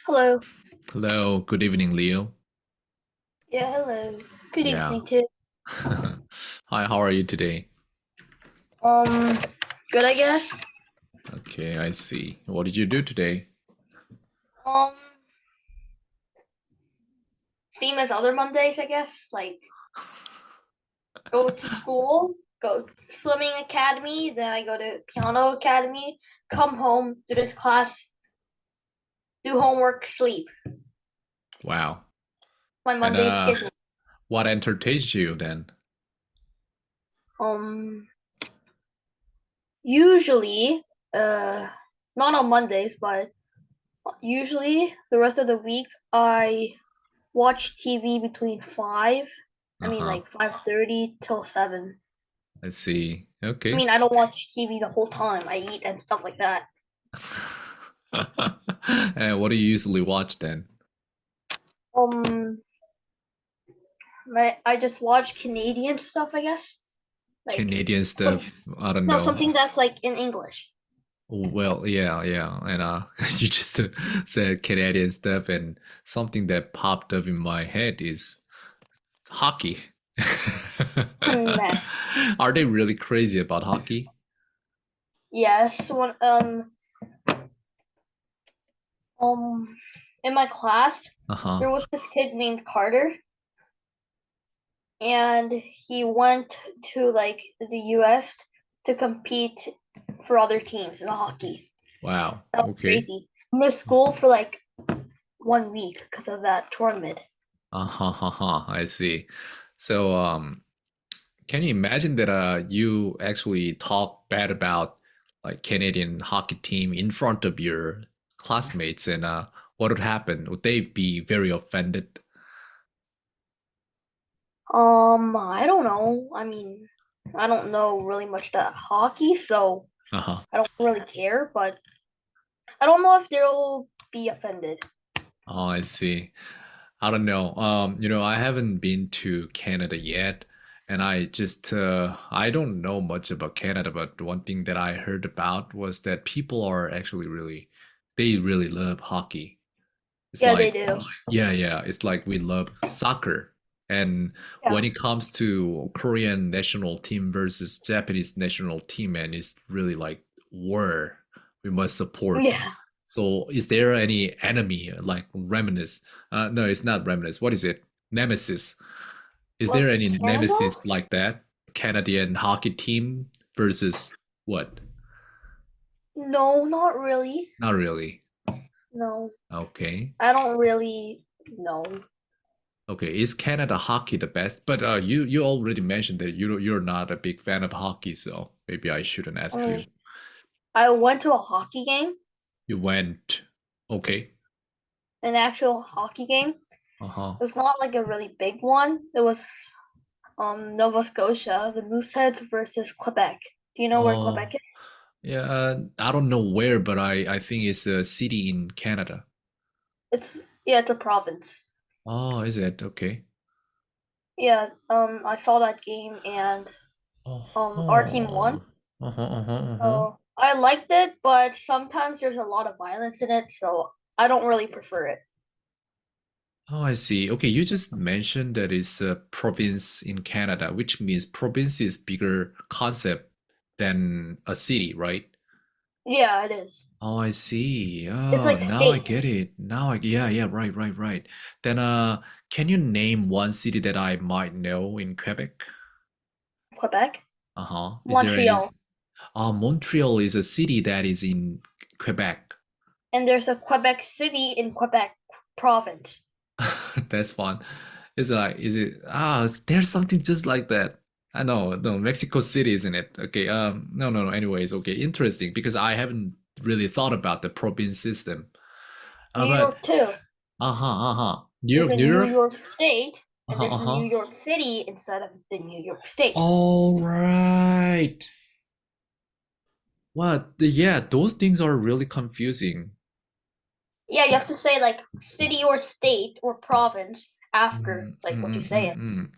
Hello. Hello, good evening, Leo. Yeah, hello. Good Yeah. evening too. Hi, how are you today? Um, Good, I guess. Okay, I see. What did you do today? Um, Same as other Mondays, I guess. Like go to school, go to swimming academy, then I go to piano academy, come home, do this class, do homework, sleep. Wow. My And Monday schedule. what entertains you then? Um, Usually, not on Mondays, but usually the rest of the week I watch TV between Uh-huh. like 5:30 till 7. I see. I Okay. mean, I don't watch TV the whole time. I eat and stuff like that. And what do you usually watch then? Um, I just watch Canadian stuff, I guess. Like Canadian some stuff? I don't no know. something that's like in English. Well, yeah, yeah. And you just said Canadian stuff, and something that popped up in my head is hockey. Nah. Are they really crazy about hockey? Yes, um in my class Uh-huh. there was this kid named Carter, and he went to like the US to compete for other teams in hockey. Wow. That was Okay. crazy. He missed school for like 1 week because of that tournament. Uh-huh. I see. So, can you imagine that you actually talk bad about like Canadian hockey team in front of your classmates, and what would happen? Would they be very offended? I don't know. I mean, I don't know really much about hockey, so Uh-huh. I don't really care, but I don't know if they'll be offended. Oh, I see. I don't know. I haven't been to Canada yet, and I don't know much about Canada, but one thing that I heard about was that people are actually they really love hockey. It's Yeah, they like, do. yeah, it's like we love soccer. And when Yeah. it comes to Korean national team versus Japanese national team, and it's really like war we must support. Yeah. So is there any enemy like Reminisce? No, it's not Reminisce. What is it? Nemesis. Is there With any Canada? nemesis like that? Canadian hockey team versus what? No, not really. Not really. No, Okay. I don't really know. Okay, is Canada hockey the best? But you already mentioned that you're not a big fan of hockey, so maybe I shouldn't I ask mean, you. I went to a hockey game, You went, okay. an actual hockey game. It Uh-huh. was not like a really big one. It was Nova Scotia, the Mooseheads versus Quebec. Do you know where Oh, Quebec is? yeah. I don't know where, but I think it's a city in Canada. It's a province. Oh, is it? Okay. Yeah, I saw that game and our team won. Oh. Uh-huh. So I liked it, but sometimes there's a lot of violence in it, so I don't really prefer it. Oh, I see. Okay, you just mentioned that it's a province in Canada, which means province is bigger concept than a city, right? Yeah, it is. Oh, I see. It's Oh, like now I states. get it. Yeah, right. Then can you name one city that I might know in Quebec? Quebec, Uh-huh. Is there any? Montreal, Montreal is a city that is in Quebec. and there's a Quebec City in Quebec province. That's fun. Is it there's something just like that. I know, no, Mexico City, isn't it? Okay, no. Anyways, okay, interesting because I haven't really thought about the province system. New But York too. New There's York, a New New York. York State, and there's a New Uh-huh. York City instead of the New York State. All right. What? Yeah, those things are really confusing. Yeah, you have to say like city or state or province after Mm, like mm, what you mm, say mm, it. mm.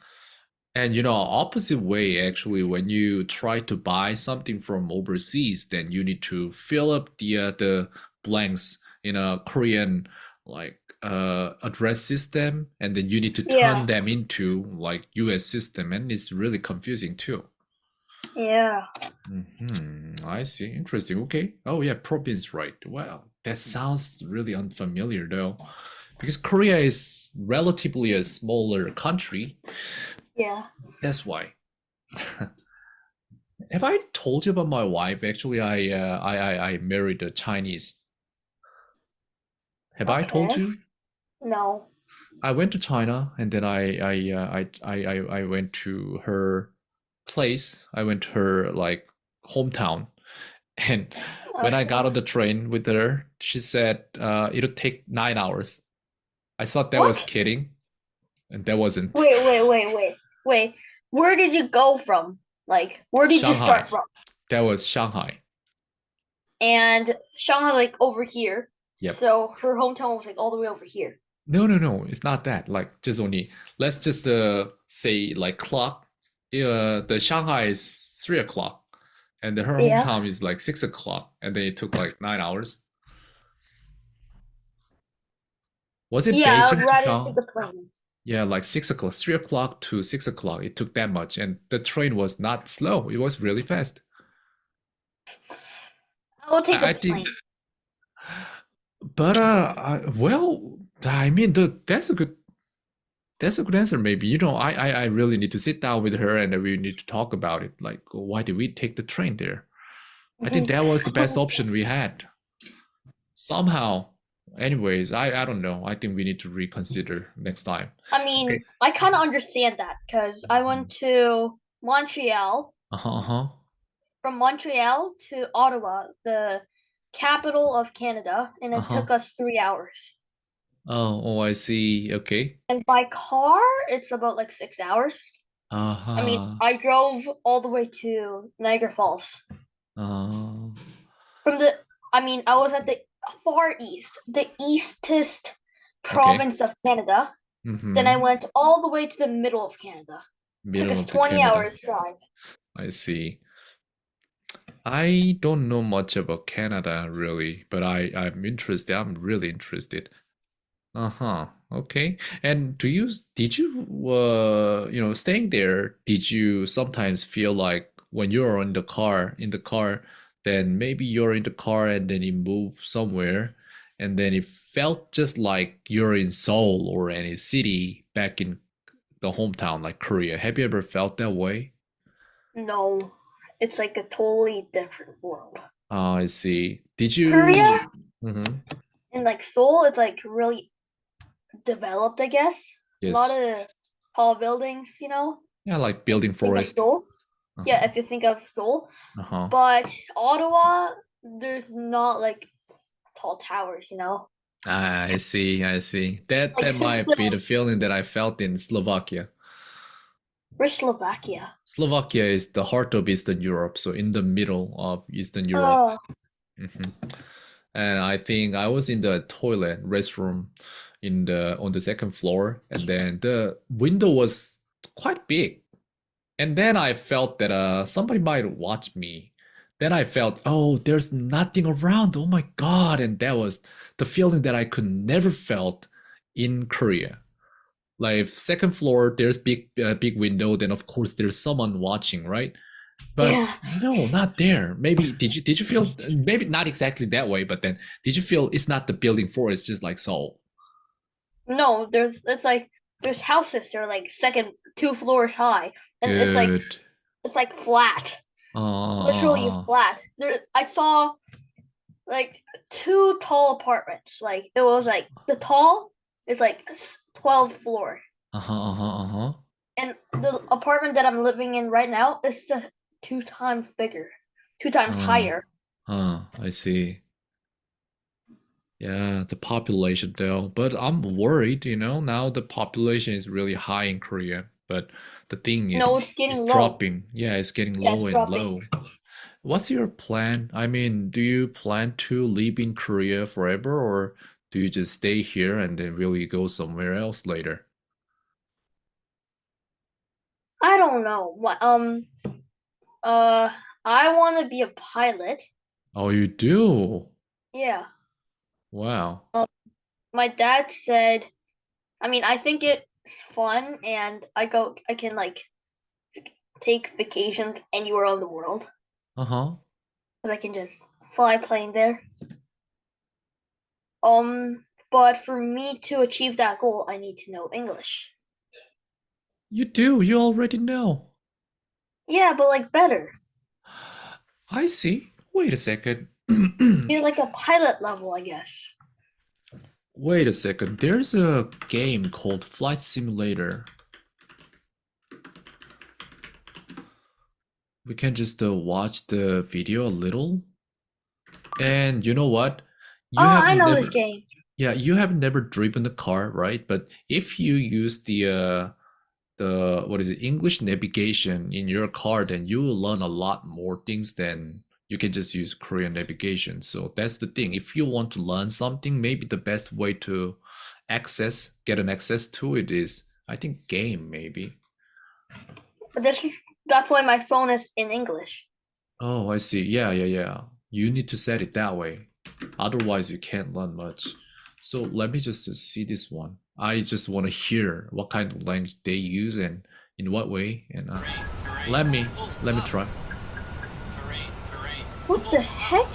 And opposite way, actually, when you try to buy something from overseas, then you need to fill up the blanks in a Korean like address system, and then you need to Yeah. turn them into like US system, and it's really confusing too. Yeah. I see. Interesting. Okay. Oh yeah, province, right. Wow, that sounds really unfamiliar though, because Korea is relatively a smaller country. Yeah. That's why. Have I told you about my wife? Actually, I married a Chinese. Have I told Okay. you? No. I went to China, and then I went to her place. I went to her like hometown, and when I got on the train with her, she said it'll take 9 hours. I thought that was What? kidding, and that wasn't. Wait. Where did you go from? Like, where did you Shanghai. start from? That was Shanghai. And Shanghai, like over here. Yep. So her hometown was like all the way over here. No, it's not that. Like just only let's just say like clock. The Shanghai is 3 o'clock, and her Yeah. hometown is like 6 o'clock, and then it took like 9 hours. Was it Yeah, I Beijing would to rather Shanghai? take the plane. Yeah, like 6 o'clock, 3 o'clock to 6 o'clock. It took that much, and the train was not slow. It was really fast. I will take I the think, plane. but well, I mean, that's a good answer. Maybe I really need to sit down with her, and we need to talk about it. Like, why did we take the train there? I think that was the best option we had. Somehow, anyways, I don't know. I think we need to reconsider next time. I mean, Okay. I kind of understand that because I went to Montreal. From Montreal to Ottawa, the capital of Canada, and it took us 3 hours. Oh, I see. Okay. And by car, it's about like 6 hours. I mean, I drove all the way to Niagara Falls. I was at the far east, the eastest province of Canada. Then I went all the way to the middle of Canada. Middle Took us of the 20 Canada. hours drive. I see. I don't know much about Canada really, but I'm interested. I'm really interested. Okay. And did you staying there, did you sometimes feel like when you're in the car, then maybe you're in the car and then you move somewhere, and then it felt just like you're in Seoul or any city back in the hometown like Korea. Have you ever felt that way? No, it's like a totally different world. Oh, I see. Did you? Korea Mhm. and like Seoul, it's like really developed, I guess. A lot Yes. of tall buildings, you know. Yeah, like building Think of forest. Seoul. Yeah, Uh-huh. if you think of Seoul. Uh-huh. But Ottawa, there's not like tall towers, you know. I see. That Like might be system. the feeling that I felt in Slovakia. Where's Slovakia? Slovakia is the heart of Eastern Europe, so in the middle of Eastern Europe. Oh, Mhm. And I think I was in the toilet restroom on the second floor, and then the window was quite big. And then I felt that somebody might watch me. Then I felt, oh, there's nothing around. Oh my God. And that was the feeling that I could never felt in Korea. Like second floor, there's big window. Then of course there's someone watching, right? But yeah. no, not there. Maybe did you feel maybe not exactly that way, but then did you feel it's not the building floor, it's just like Seoul? No, there's houses. They're like second 2 floors high, and Good. it's like flat, literally Uh, flat. I saw like 2 tall apartments. Like it was like the tall is like 12th floor, uh-huh. and the apartment that I'm living in right now is just 2 times bigger, 2 times higher. I see. Yeah, the population though. But I'm worried, now the population is really high in Korea. But the thing No, is, it's getting it's low. dropping. Yeah, it's getting Yeah, low it's and dropping. low. What's your plan? I mean, do you plan to live in Korea forever, or do you just stay here and then really go somewhere else later? I don't know. Uh, I want to be a pilot. Oh, you do? Yeah. Wow. my dad said, I mean, I think it's fun, and I can like take vacations anywhere in the world, Uh-huh. because I can just fly a plane there. But for me to achieve that goal, I need to know English. You do, you already know. Yeah, but like better. I see. Wait a second. You're like a pilot level, I guess. Wait a second. There's a game called Flight Simulator. We can just watch the video a little. And you know what? You Oh, have I know never, this game. yeah, you have never driven a car, right? But if you use the what is it, English navigation in your car, then you will learn a lot more things than you can just use Korean navigation. So that's the thing. If you want to learn something, maybe the best way to get an access to it is, I think, game maybe. But that's why my phone is in English. Oh, I see. Yeah. You need to set it that way. Otherwise, you can't learn much. So let me just see this one. I just want to hear what kind of language they use and in what way. And let me try. What the heck?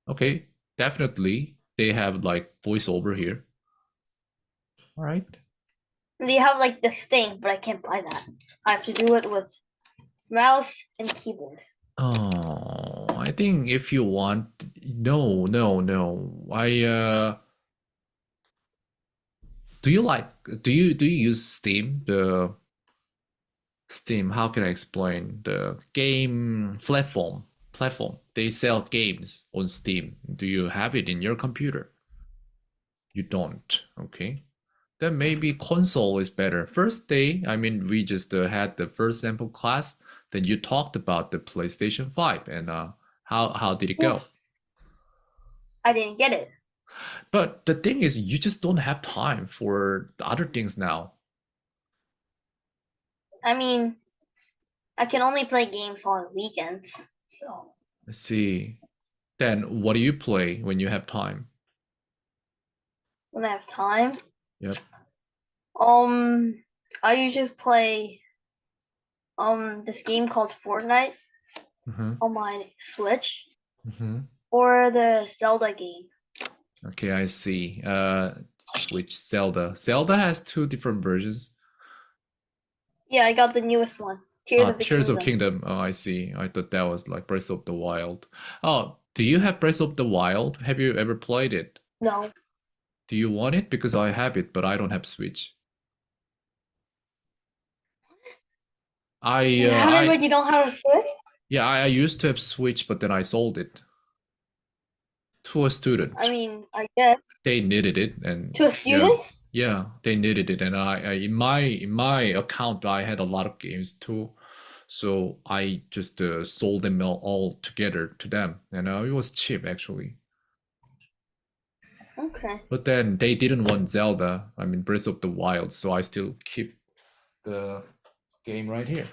Okay, definitely they have like voiceover here. All right. They have like this thing, but I can't buy that. I have to do it with mouse and keyboard. Oh, I think if you want, no. Do you use Steam? The Steam, how can I explain the game platform? They sell games on Steam. Do you have it in your computer? You don't. Okay. Then maybe console is better. First day, I mean, we just had the first sample class. Then you talked about the PlayStation 5 and how did it go? I didn't get it. But the thing is, you just don't have time for the other things now. I mean, I can only play games on weekends. So Let's see. Then what do you play when you have time? when I have time, Yep. I usually play this game called Fortnite on my Switch or the Zelda game. Okay, I see. Switch Zelda. Zelda has two different versions. Yeah, I got the newest one. Tears of Kingdom. Oh, I see. I thought that was like Breath of the Wild. Oh, do you have Breath of the Wild? Have you ever played it? No. Do you want it? Because I have it, but I don't have Switch. You have it, but you don't have a Switch? Yeah, I used to have Switch, but then I sold it to a student. I mean, I guess They needed it, and to a student. Yeah, they needed it, and I in my account I had a lot of games too, so I just sold them all together to them, and it was cheap actually. Okay. But then they didn't want Zelda. I mean Breath of the Wild, so I still keep the game right here.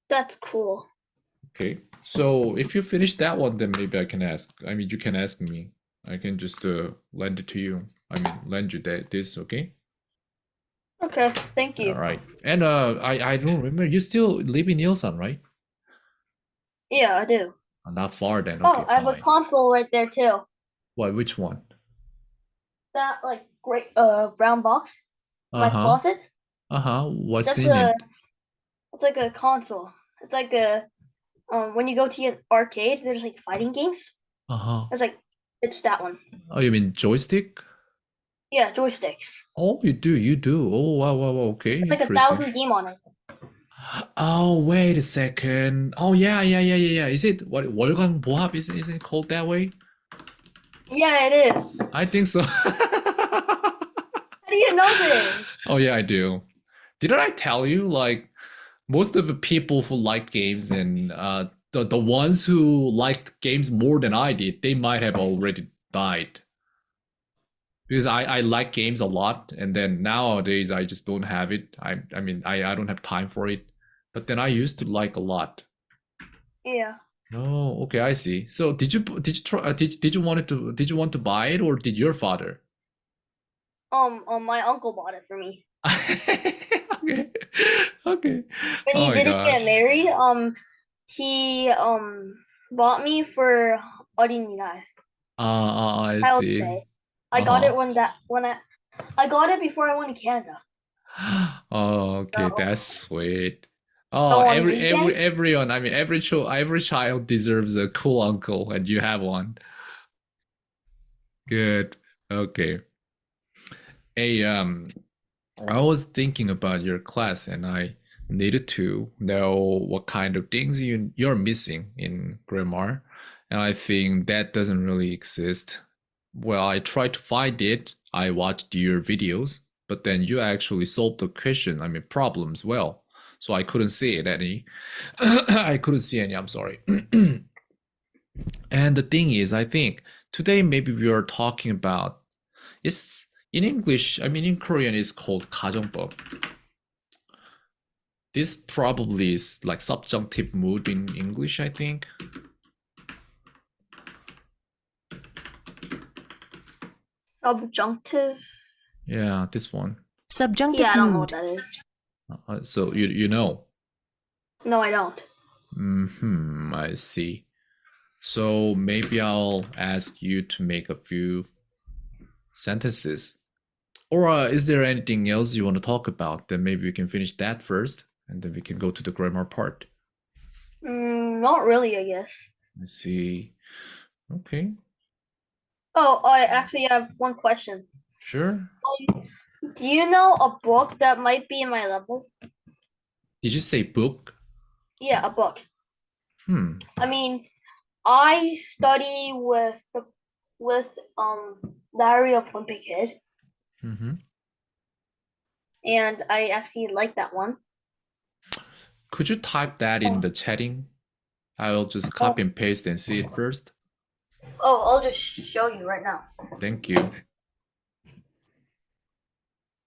That's cool. Okay, so if you finish that one, then maybe I can ask. I mean, you can ask me. I can just lend it to you. I mean, lend you this, okay? Okay, thank you. All right. And I don't remember. You still live in Ilsan, right? Yeah, I do. Not far then. Oh, Okay, I have a fine. console right there too. What? Which one? That like great brown box. My closet. What's That's in it? It's like a console. It's like a when you go to an arcade, there's like fighting games. It's that one. Oh, you mean joystick? Yeah, joysticks. Oh, you do. Oh, wow. Okay. It's like 1,000 game on it. Oh, wait a second. Oh, yeah. Is it what 월광 보합? Is it called that way? Yeah, it is. I think so. How do you know this? Oh, yeah, I do. Didn't I tell you, like, most of the people who like games and the ones who liked games more than I did, they might have already died. Because I like games a lot, and then nowadays I just don't have it. I mean I don't have time for it. but then I used to like a lot. Yeah. Oh, okay, I see. So did you try did you want to buy it, or did your father? My uncle bought it for me. Okay. Okay. When Oh he my didn't God. get married, he bought me for 어린이날, I Child's see. Day. I got Uh-huh. it when I got it before I went to Canada. Oh, okay, So, that's sweet. so Oh, on weekends, everyone, I mean, every child deserves a cool uncle, and you have one. Good. Okay. Hey, I was thinking about your class, and I needed to know what kind of things you're missing in grammar, and I think that doesn't really exist. Well, I tried to find it. I watched your videos, but then you actually solved the question, I mean, problems well. So I couldn't see it any. I couldn't see any. I'm sorry. And the thing is, I think today maybe we are talking about, it's in English, I mean, in Korean, it's called 가정법. This probably is like subjunctive mood in English, I think. subjunctive. Yeah, this one. Subjunctive Yeah, I don't know what mood. that is. So you know. No, I don't. I see. So maybe I'll ask you to make a few sentences. Or is there anything else you want to talk about? Then maybe we can finish that first, and then we can go to the grammar part. Not really, I guess. I see. Okay, Oh, I actually have one question. sure. Do you know a book that might be in my level? Did you say book? Yeah, a book. Hmm. I mean, I study with Diary of Wimpy Kid, Mm-hmm. and I actually like that one. Could you type that in the chatting? I'll just copy and paste and see it first. Oh, I'll just show you right now. Thank you.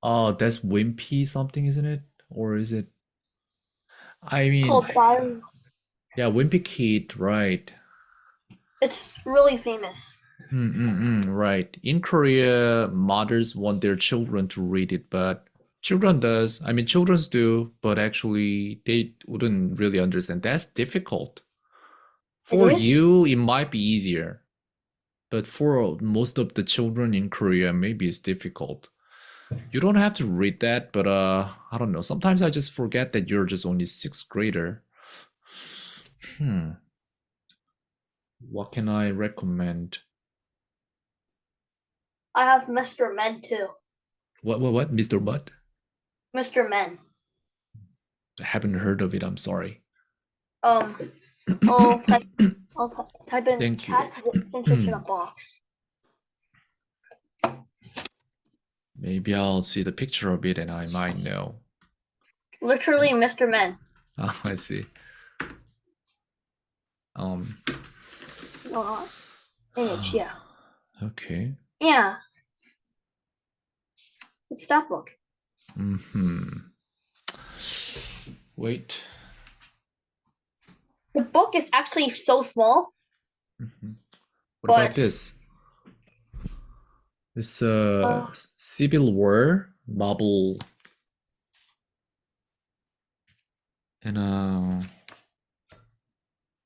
Oh, that's Wimpy something, isn't it? Or is it? I mean, Called Diary. yeah, Wimpy Kid, right? It's really famous. Right. In Korea, mothers want their children to read it, but children does. I mean, childrens do, but actually they wouldn't really understand. That's difficult. For is? you, it might be easier, but for most of the children in Korea, maybe it's difficult. You don't have to read that, but I don't know. Sometimes I just forget that you're just only sixth grader. What can I recommend? I have Mr. Men too. What? Mr. Butt? Mr. Men. I haven't heard of it. I'm sorry. I'll type it in the Thank chat you. because since it's in a box. Maybe I'll see the picture of it and I might know. Literally, Mr. Men. Oh, I see. No, not image. Yeah. Okay. Yeah. It's that book. Wait. The book is actually so small. What about But- this? It's a Civil War novel. And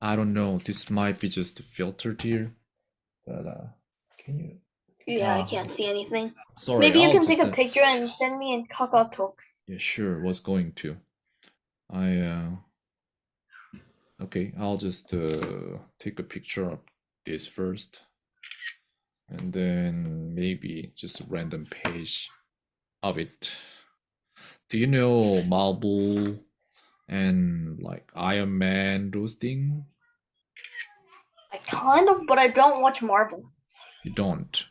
I don't know. This might be just filtered here. But can you? Yeah, I can't see anything. Sorry. Maybe you I'll can take just, a picture and send me in Kaakaotalk. Yeah, sure. Was going to. Okay, I'll just take a picture of this first, and then maybe just a random page of it. Do you know Marvel and like Iron Man, those things? I kind of, but I don't watch Marvel. You don't.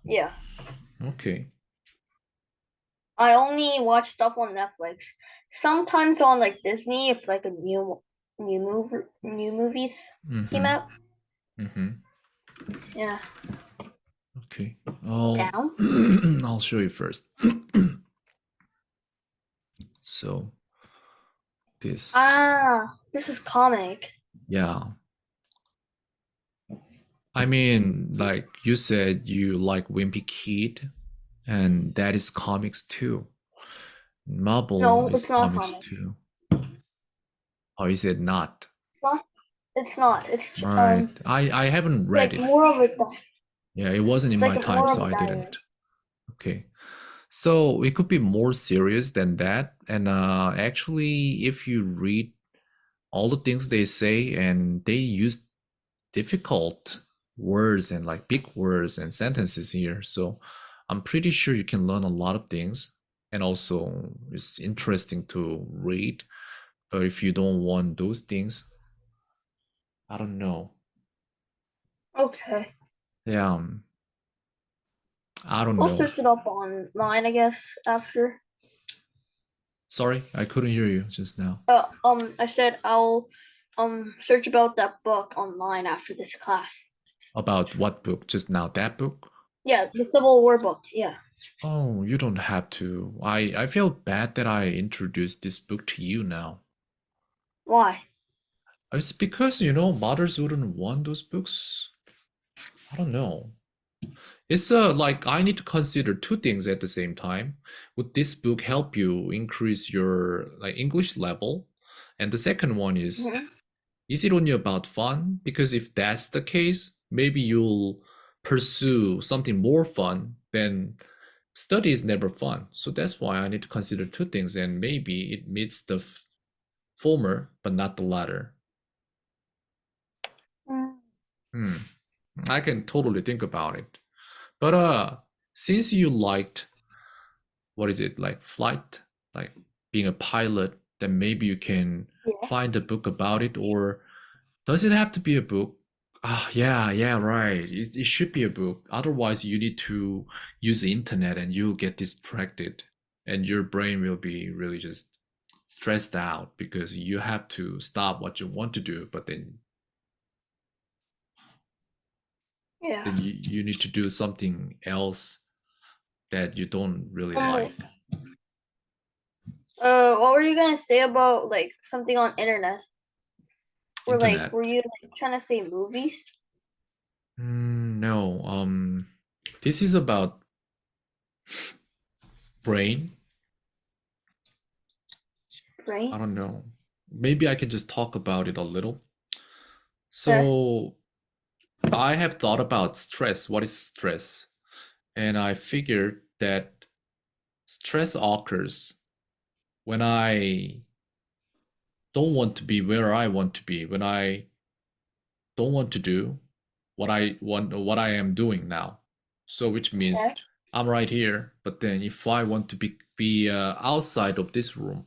Yeah. Okay. I only watch stuff on Netflix. Sometimes on like Disney if like a new movies came out. Yeah. Okay. Down. I'll show you first. So this. This is comic. Yeah. I mean, like you said, you like Wimpy Kid, and that is comics too. Marvel No, is it's not comics comics. too. Or is it not? It's not. It's Right. I haven't read like it. more of a Yeah, it wasn't in it's my like time, more so of a I diary. didn't. Okay. So it could be more serious than that. And actually, if you read all the things they say, and they use difficult words and like big words and sentences here. So I'm pretty sure you can learn a lot of things. And also, it's interesting to read. But if you don't want those things, I don't know. Okay. Yeah, I don't We'll know. search it up online, I guess, after. Sorry, I couldn't hear you just now. I said I'll search about that book online after this class. About what book? Just now, that book? Yeah, the Civil War book. Yeah. Oh, you don't have to. I feel bad that I introduced this book to you now. Why? It's because, mothers wouldn't want those books. I don't know. It's like I need to consider two things at the same time. Would this book help you increase your like English level? And the second one is it only about fun? Because if that's the case, maybe you'll pursue something more fun than study is never fun. So that's why I need to consider two things, and maybe it meets the former but not the latter. Hmm. I can totally think about it. But since you liked, what is it, like flight, like being a pilot, then maybe you can Yeah. find a book about it. Or does it have to be a book? Yeah, right. It should be a book. Otherwise, you need to use the internet and you'll get distracted, and your brain will be really just stressed out because you have to stop what you want to do, but then Yeah. you need to do something else that you don't really like. What were you gonna say about like something on internet? Or like, Internet. were you like trying to say movies? No. This is about brain. Right? I don't know. Maybe I can just talk about it a little. Okay. So I have thought about stress. What is stress? And I figured that stress occurs when I don't want to be where I want to be, when I don't want to do what I want, what I am doing now. So which means Okay. I'm right here, but then if I want to be outside of this room,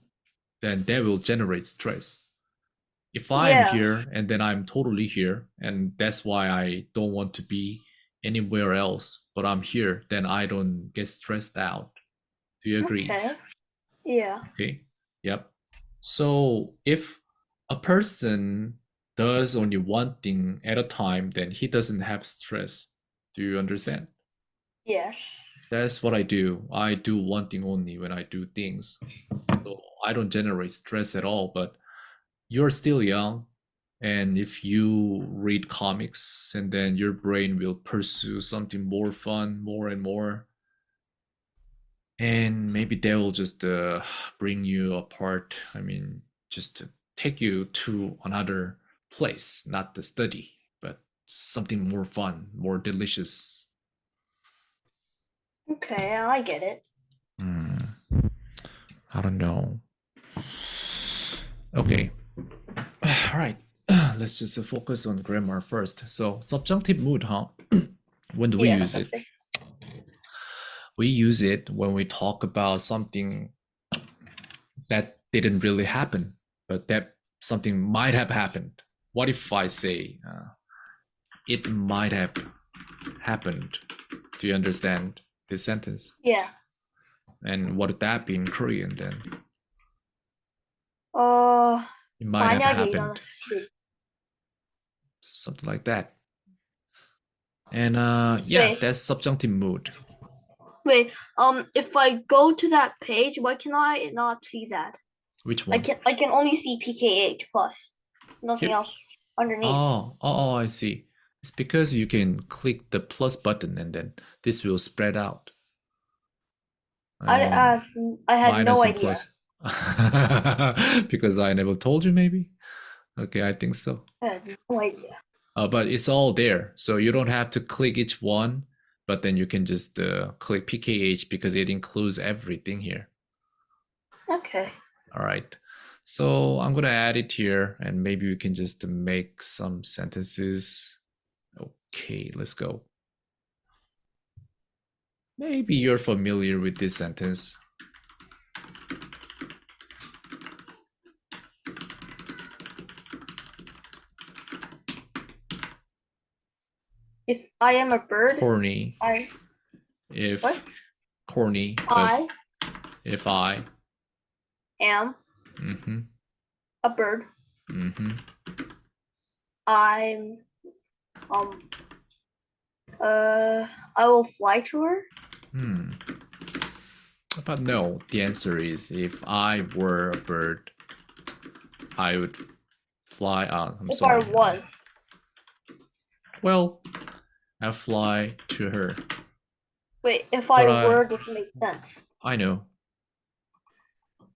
then that will generate stress. If I'm Yeah. here and then I'm totally here, and that's why I don't want to be anywhere else, but I'm here, then I don't get stressed out. Do you agree? Okay. Yeah. Okay. Yep. So if a person does only one thing at a time, then he doesn't have stress. Do you understand? Yes. That's what I do. I do one thing only when I do things. So I don't generate stress at all, but you're still young. And if you read comics and then your brain will pursue something more fun, more and more, and maybe they will just bring you apart. I mean, just to take you to another place, not the study, but something more fun, more delicious. Okay, I get it. I don't know. Okay. All right. Let's just focus on grammar first. So subjunctive mood, huh? When do we use it? Subject. We use it when we talk about something that didn't really happen, but that something might have happened. What if I say, it might have happened? Do you understand this sentence? Yeah. And what would that be in Korean then? It might have happened. Something like that. And yeah, Wait. that's subjunctive mood. Wait, if I go to that page, why can I not see that? Which I one? can only see PKH plus. Nothing Here? else underneath. Oh, I see. It's because you can click the plus button and then this will spread out. I had Minus no and idea. plus. Because I never told you, maybe? Okay, I think so. I had no idea. But it's all there, so you don't have to click each one, but then you can just click PKH because it includes everything here. Okay. All right. So I'm gonna add it here, and maybe we can just make some sentences. Okay, let's go. Maybe you're familiar with this sentence. If I am a bird, Corny. What? Corny. I If I am mm-hmm, a bird. mm-hmm. I'm I will fly to her. But no, the answer is if I were a bird, I would fly. I'm If sorry. I was. Well, I fly to her. Wait, if I were doesn't make sense. I know.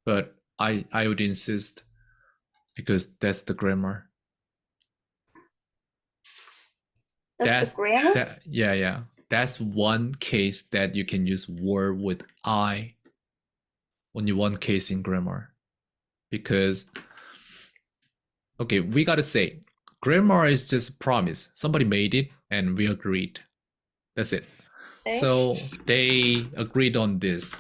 But I would insist because that's the grammar. That's the grammar? Yeah. That's one case that you can use were with I. Only one case in grammar. Because, okay, we gotta say, grammar is just a promise. Somebody made it and we agreed. That's it. Okay. So they agreed on this.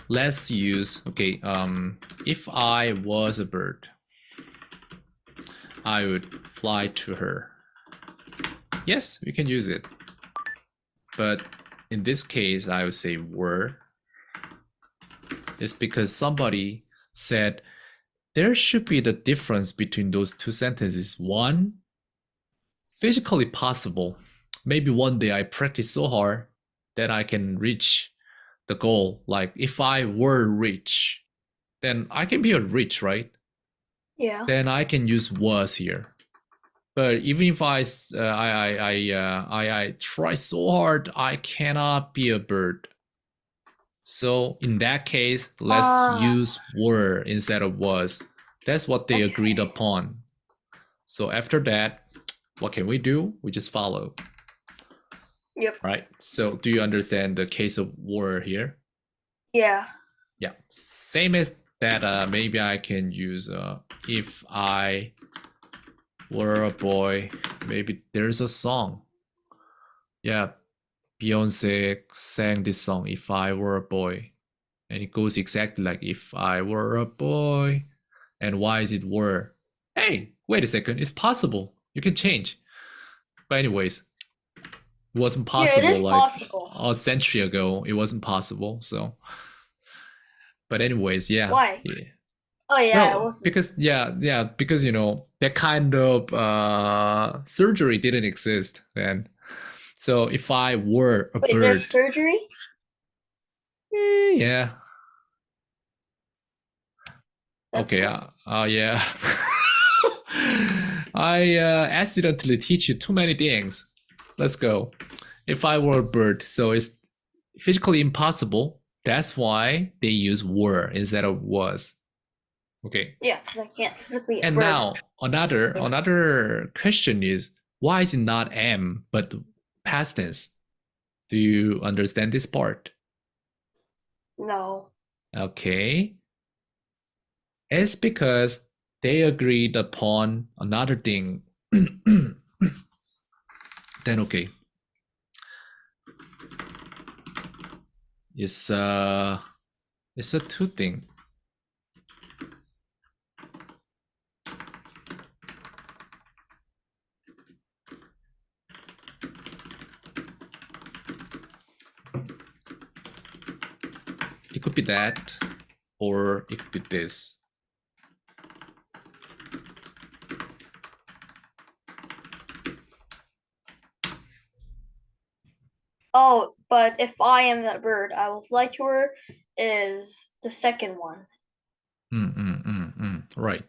Let's use, okay, if I was a bird, I would fly to her. Yes, we can use it. But in this case, I would say were. It's because somebody said there should be the difference between those two sentences. One, physically possible. Maybe one day I practice so hard that I can reach the goal. Like if I were rich, then I can be a rich, right? Yeah. Then I can use was here. But even if I try so hard, I cannot be a bird. So in that case, let's use were instead of was. That's what they agreed upon. So after that, what can we do? We just follow. Yep. Right. So do you understand the case of were here? Yeah. Yeah. Same as that. Maybe I can use if I were a boy. Maybe there's a song. Yeah. Beyonce sang this song, If I Were a Boy. And it goes exactly like if I were a boy. And why is it were? Hey, wait a second. It's possible. You can change. But anyways, it wasn't possible. Yeah, it is like possible. a century ago. It wasn't possible. So, but anyways, yeah. Why? Yeah. Oh yeah, Well, because because that kind of surgery didn't exist then. So if I were a bird, there's surgery? Yeah. That's Okay. cool. Yeah. I accidentally teach you too many things. Let's go. If I were a bird, so it's physically impossible. That's why they use were instead of was. Okay. Yeah, because I can't physically. And now another question is, why is it not am but past tense? Do you understand this part? No. Okay. It's because they agreed upon another thing. Then okay. It's a two thing. It could be that, or it could be this. Oh, but if I am that bird, I will fly to her is the second one. Right.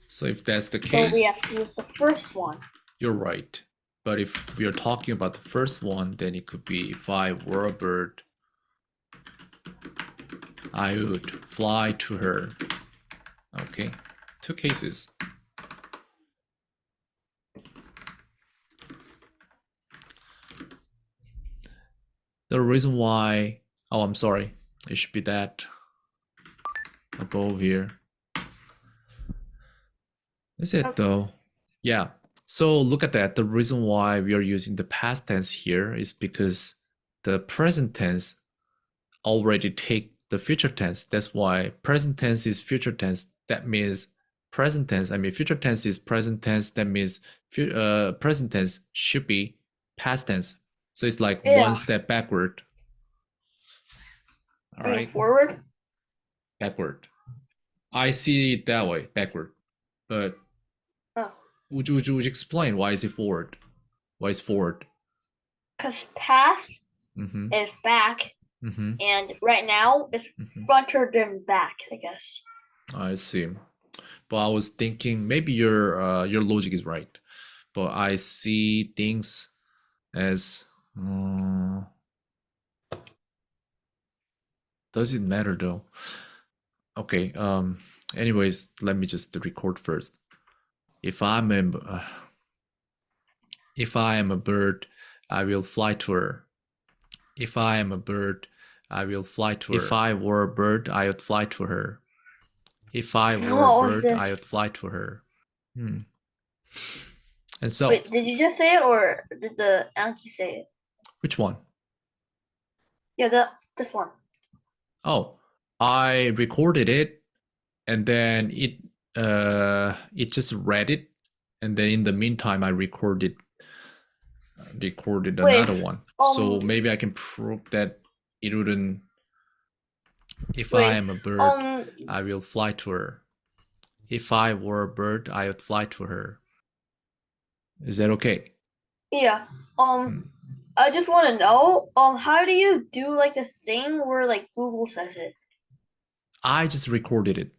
So if that's the So case, we have to use the first one. you're right. But if we're talking about the first one, then it could be if I were a bird, I would fly to her. Okay, two cases. The reason why, oh, I'm sorry, it should be that above here. Is it though? Yeah. So look at that. The reason why we are using the past tense here is because the present tense already take the future tense. That's why present tense is future tense. That means present tense. I mean, future tense is present tense. That means present tense should be past tense. So it's like one step backward. All right. Forward? Backward. I see it that way, backward. But would you explain why is it forward? Why is forward? Because past is back, and right now it's fronter than back, I guess. I see. But I was thinking maybe your logic is right, but I see things as does it matter though? Okay. Anyways, let me just record first. If I am a bird, I will fly to her. If I am a bird, I will fly to her. If I were a bird, I would fly to her. If I were a bird, I would fly to her. And so. Wait, did you just say it, or did the Anki say it? Which one? Yeah, this one. Oh, I recorded it, and then it just read it, and then in the meantime I recorded another one. So maybe I can prove that it wouldn't. If I am a bird, I will fly to her. If I were a bird, I would fly to her. Is that okay? Yeah. I just want to know, how do you do like this thing where like Google says it? I just recorded it.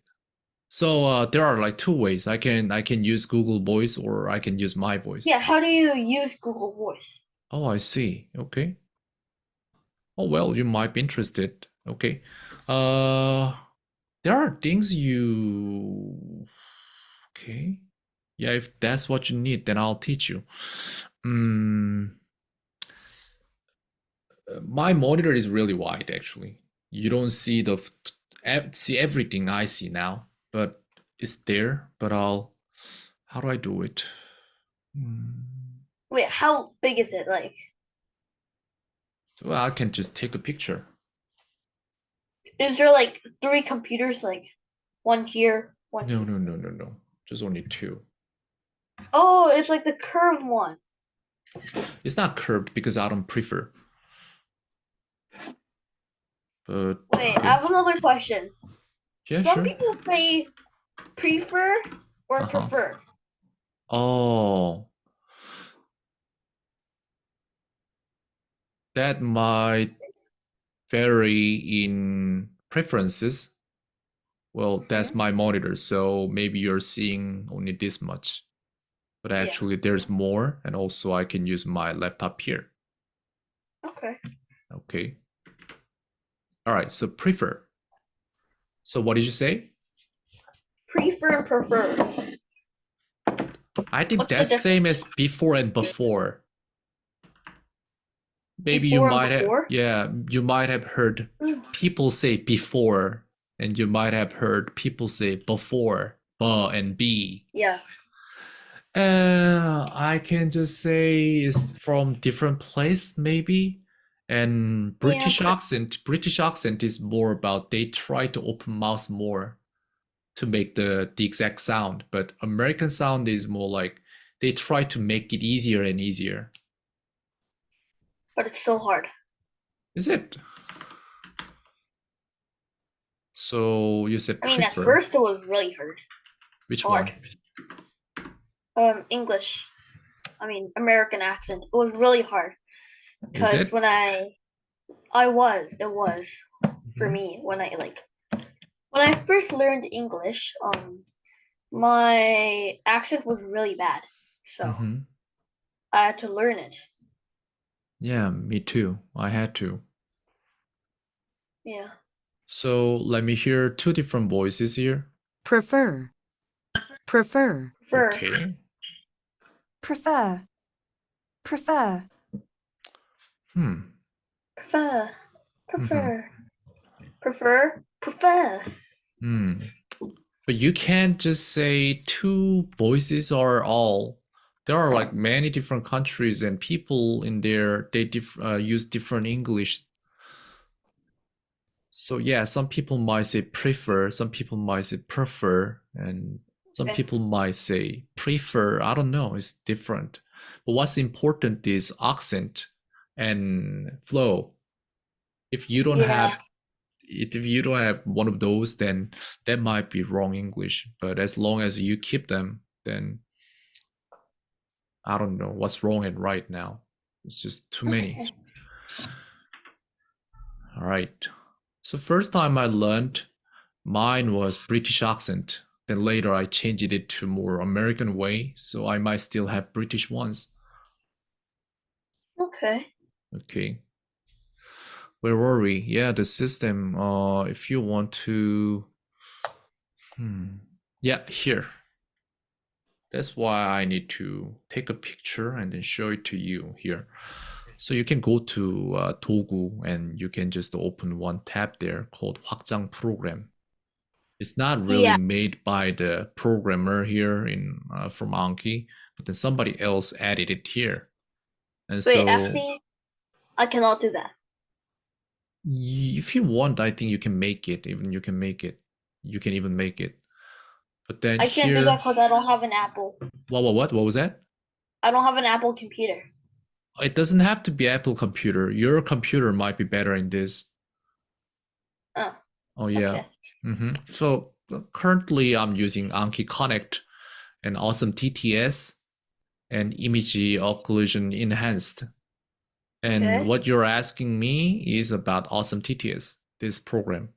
So there are like two ways. I can use Google Voice or I can use my voice. Yeah, how do you use Google Voice? Oh, I see. Okay. Oh, well, you might be interested. Okay. There are things you... Okay. Yeah, if that's what you need, then I'll teach you. My monitor is really wide, actually. You don't see everything I see now, but it's there. But how do I do it? Wait, how big is it? Like, well, I can just take a picture. Is there like 3 computers, like one here, one No, here? no. Just only 2. Oh, it's like the curved one. It's not curved because I don't prefer. But wait, I have another question. Yeah, Some sure. people say prefer or prefer. Oh. That might vary in preferences. Well, that's my monitor, so maybe you're seeing only this much. But actually there's more, and also I can use my laptop here. Okay. All right, so prefer. So what did you say? Prefer and prefer. I think that's same as before and before. Maybe before you might you might have heard people say before, and you might have heard people say before, and be. Yeah. I can just say it's from different place, maybe. And British accent is more about they try to open mouth more to make the exact sound, but American sound is more like they try to make it easier and easier. But it's so hard. Is it? So you said prefer. At first it was really hard. Which one? English. American accent. It was really hard. Because when it was for me when I When I first learned English, my accent was really bad, so Mm-hmm. I had to learn it. Yeah, me too. I had to. Yeah. So let me hear two different voices here. prefer, prefer, Prefer. Okay. prefer, prefer, Hmm. Prefer. Mm-hmm. Prefer. Prefer. Prefer. Hmm. But you can't just say two voices are all. There are like many different countries and people in there. They use different English. So yeah, some people might say prefer, some people might say prefer, and some Okay. people might say prefer. I don't know. It's different. But what's important is accent and flow. If you don't Yeah. have if you don't have one of those, then that might be wrong English. But as long as you keep them, then I don't know what's wrong and right now. It's just too many. Okay. All right. So first time I learned, mine was British accent. Then later I changed it to more American way, so I might still have British ones. Okay. Okay. Where were we? Yeah, the system. If you want to, yeah, here. That's why I need to take a picture and then show it to you here. So you can go to 도구 and you can just open one tab there called 확장 program. It's not really Yeah. made by the programmer here in from Anki, but then somebody else added it here. And Wait, so actually, I cannot do that. if you want, I think you can make it. You can even make it. But then I can't do here, that because I don't have an Apple. what was that? I don't have an Apple computer. It doesn't have to be Apple computer. Your computer might be better in this. Oh. Oh yeah. Okay. So currently I'm using Anki Connect and Awesome TTS and image occlusion enhanced. And Okay. what you're asking me is about Awesome TTS, this program.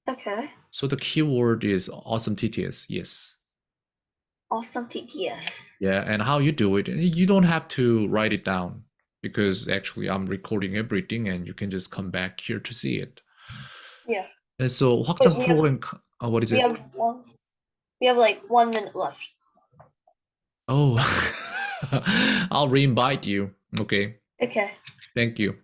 Okay. So the keyword is Awesome TTS. Yes. Awesome TTS. Yeah. And how you do it, you don't have to write it down because actually I'm recording everything and you can just come back here to see it. Yeah. And so 확장 program, what is We it? have like 1 minute left. Oh, I'll re-invite you. Okay. Okay. Thank you.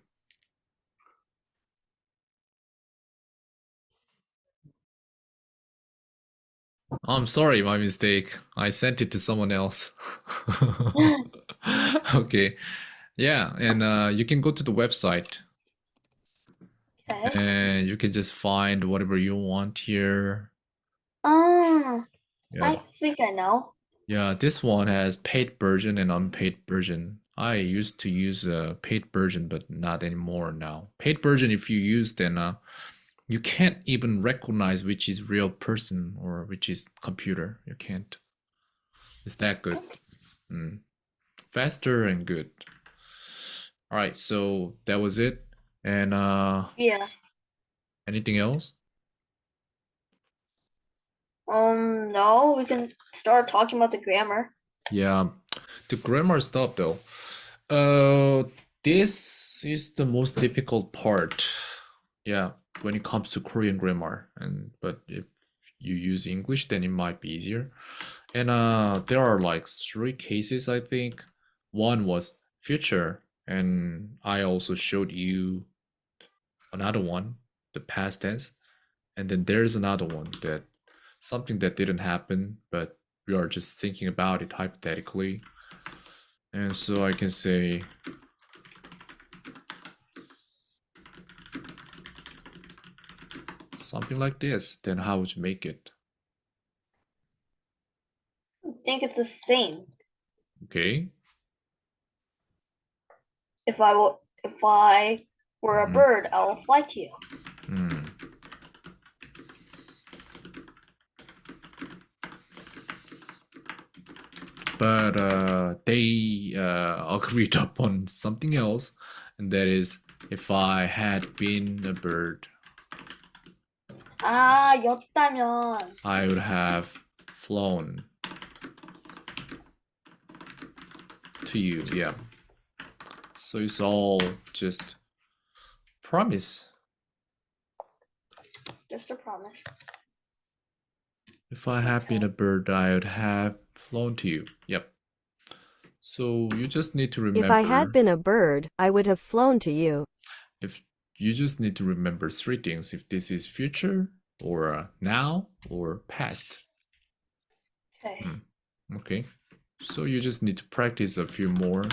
I'm sorry, my mistake. I sent it to someone else. Okay. Yeah, and you can go to the website Okay. and you can just find whatever you want here. Oh, Yeah. I think I know. Yeah, this one has paid version and unpaid version. I used to use a paid version, but not anymore now. Paid version, if you use, then you can't even recognize which is real person or which is computer. You can't. It's that good. Faster and good. All right, so that was it. And Yeah. anything else? No, we can start talking about the grammar. Yeah, the grammar stuff though. This is the most difficult part. Yeah, when it comes to Korean grammar. But if you use English, then it might be easier. And there are like 3 cases, I think. One was future, and I also showed you another one, the past tense. And then there's another one that something that didn't happen, but we are just thinking about it hypothetically. And so I can say something like this. Then how would you make it? I think it's the same. Okay. If I were a bird, I will fly to you. But they agreed upon something else, and that is if I had been a bird. 였다면. I would have flown to you. Yeah. So it's all just promise. Just a promise. If I had been a bird, I would have flown to you. Yep. So you just need to remember. If I had been a bird, I would have flown to you. If you just need to remember three things: if this is future, or now, or past. Okay. Okay. So you just need to practice a few more.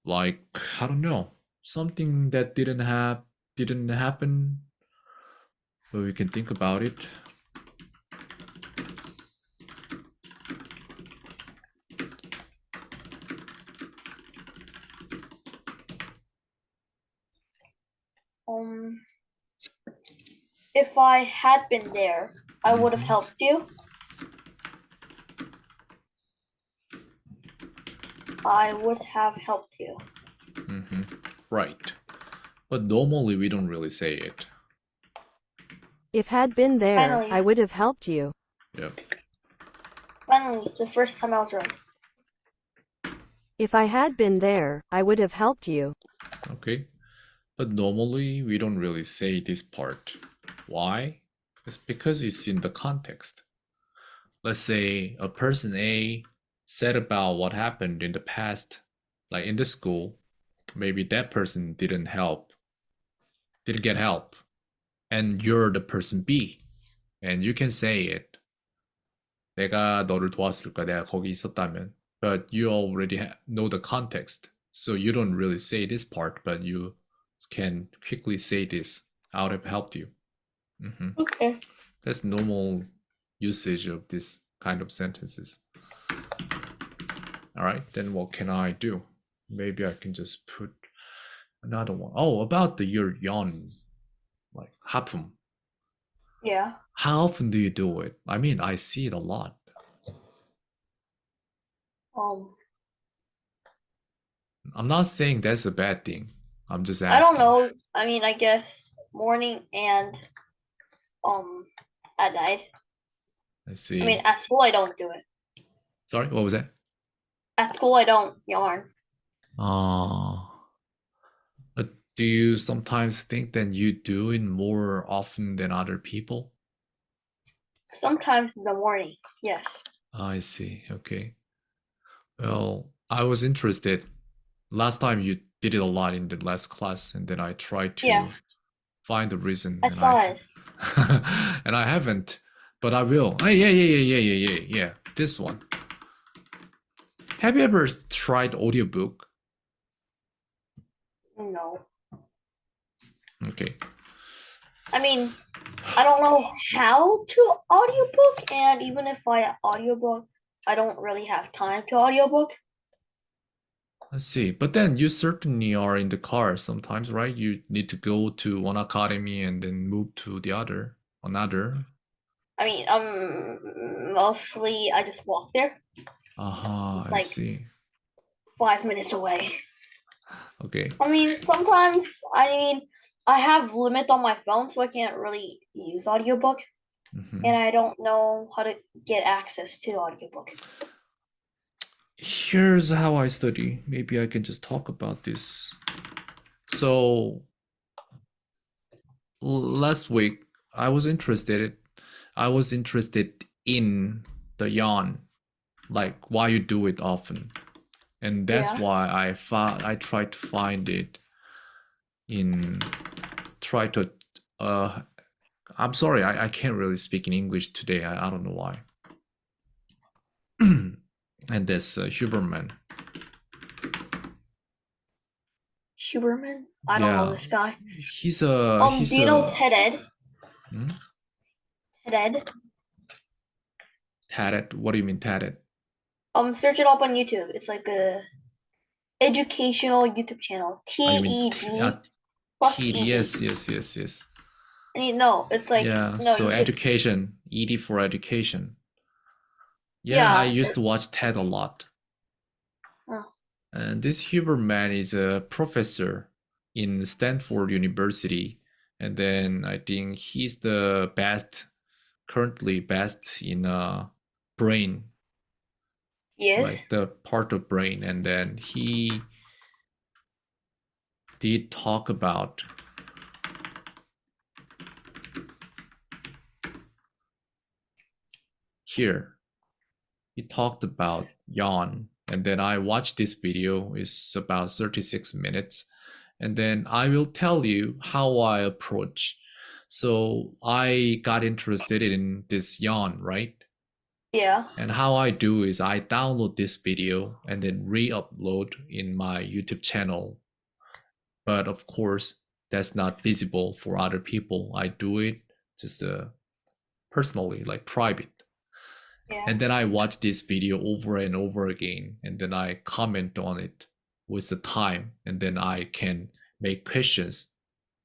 Like, I don't know, something that didn't happen, but we can think about it. If I had been there, I would have helped you. I would have helped you. Right. But normally we don't really say it. If had been there, Finally. I would have helped you. Yep. Finally, the first time I was right. If I had been there, I would have helped you. Okay. But normally we don't really say this part. Why? It's because it's in the context. Let's say a person A said about what happened in the past, like in the school. Maybe that person didn't get help. And you're the person B. And you can say it. 내가 너를 도왔을까? 내가 거기 있었다면. But you already know the context. So you don't really say this part, but you can quickly say this. I would have helped you. Okay. That's normal usage of this kind of sentences. All right, then what can I do? Maybe I can just put another one. Oh, about the your yawn, like 하품. Yeah. How often do you do it? I mean, I see it a lot. I'm not saying that's a bad thing. I'm just asking. I don't know. I mean, I guess morning and at night. I see. I mean, at school I don't do it. Sorry, what was that? At school I don't yarn. Do you sometimes think that you do it more often than other people? Sometimes in the morning. Yes. I see. Okay. Well, I was interested. Last time you did it a lot in the last class, and then I tried to find the reason. I saw it. And I haven't, but I will. Oh, yeah. This one. Have you ever tried audiobook? No. Okay. I mean, I don't know how to audiobook, and even if I audiobook, I don't really have time to audiobook. Let's see. But then you certainly are in the car sometimes, right? You need to go to one academy and then move to another. I mean, mostly I just walk there. I Like- see. 5 minutes away. Okay. I mean, sometimes, I have limit on my phone, so I can't really use audiobook, and I don't know how to get access to audiobook. Here's how I study. Maybe I can just talk about this. So last week I was interested in the yarn, like why you do it often. And that's Yeah. why I tried to find it I'm sorry, I can't really speak in English today. I don't know why. And this Huberman. Huberman? I don't know this guy. He's Do you know TED-Ed? Hmm? TED-Ed? TED-Ed? What do you mean TED-Ed? Search it up on YouTube. It's like a educational YouTube channel. Oh, you mean TED plus TED? ED. Yes. No, it's like Yeah, no, so you could- education, ED for education. Yeah, Yeah. I used to watch TED a lot. Oh. And this Huberman is a professor in Stanford University, and then I think he's the currently best in brain, Yes. like the part of brain, and then he did talk about here. He talked about yawn, and then I watched this video. It's about 36 minutes, and then I will tell you how I approach. So I got interested in this yawn, right? Yeah. And how I do is I download this video and then re-upload in my YouTube channel. But of course, that's not visible for other people. I do it just personally, like private. Yeah. And then I watch this video over and over again, and then I comment on it with the time, and then I can make questions.